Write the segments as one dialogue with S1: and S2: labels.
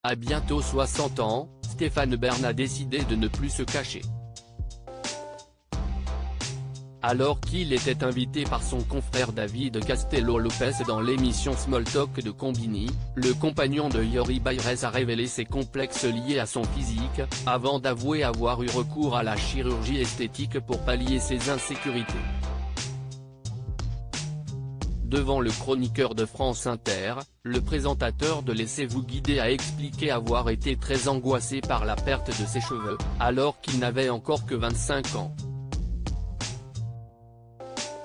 S1: À bientôt 60 ans, Stéphane Bern a décidé de ne plus se cacher. Alors qu'il était invité par son confrère David Castello-Lopez dans l'émission Small Talk de Combini, le compagnon de Yori Bayrès a révélé ses complexes liés à son physique, avant d'avouer avoir eu recours à la chirurgie esthétique pour pallier ses insécurités. Devant le chroniqueur de France Inter, le présentateur de Laissez-vous guider a expliqué avoir été très angoissé par la perte de ses cheveux, alors qu'il n'avait encore que 25 ans.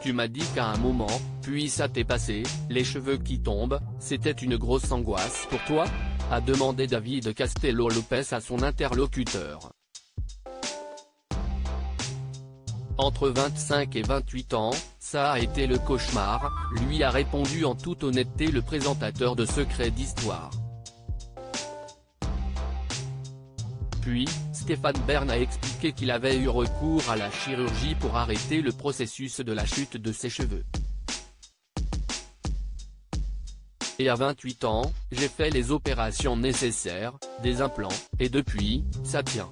S1: Tu m'as dit qu'à un moment, puis ça t'est passé, les cheveux qui tombent, c'était une grosse angoisse pour toi ? A demandé David Castello-Lopez à son interlocuteur. Entre 25 et 28 ans, ça a été le cauchemar, lui a répondu en toute honnêteté le présentateur de Secrets d'Histoire. Puis, Stéphane Bern a expliqué qu'il avait eu recours à la chirurgie pour arrêter le processus de la chute de ses cheveux. Et à 28 ans, j'ai fait les opérations nécessaires, des implants, et depuis, ça tient.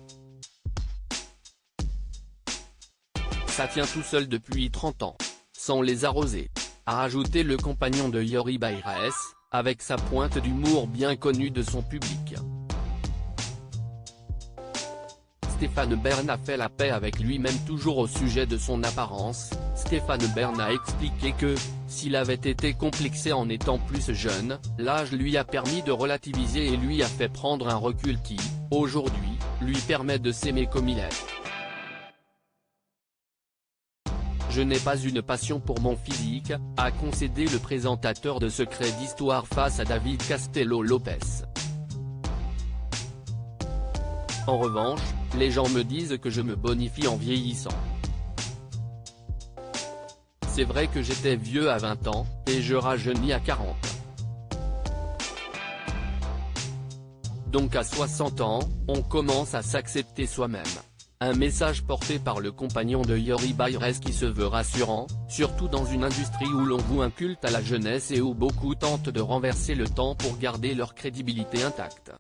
S1: Ça tient tout seul depuis 30 ans. Sans les arroser. A ajouté le compagnon de Yori Bayrès, avec sa pointe d'humour bien connue de son public. Stéphane Bern a fait la paix avec lui-même toujours au sujet de son apparence. Stéphane Bern a expliqué que, s'il avait été complexé en étant plus jeune, l'âge lui a permis de relativiser et lui a fait prendre un recul qui, aujourd'hui, lui permet de s'aimer comme il est. Je n'ai pas une passion pour mon physique, a concédé le présentateur de Secrets d'Histoire face à David Castello-Lopez. En revanche, les gens me disent que je me bonifie en vieillissant. C'est vrai que j'étais vieux à 20 ans, et je rajeunis à 40. Donc à 60 ans, on commence à s'accepter soi-même. Un message porté par le compagnon de Yori Bayrès qui se veut rassurant, surtout dans une industrie où l'on voue un culte à la jeunesse et où beaucoup tentent de renverser le temps pour garder leur crédibilité intacte.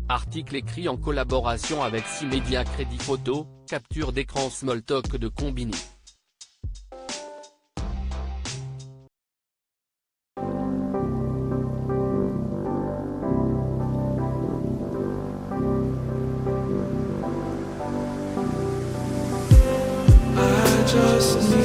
S1: Article écrit en collaboration avec 6 médias Crédit Photo, capture d'écran Small Talk de Combini.
S2: Just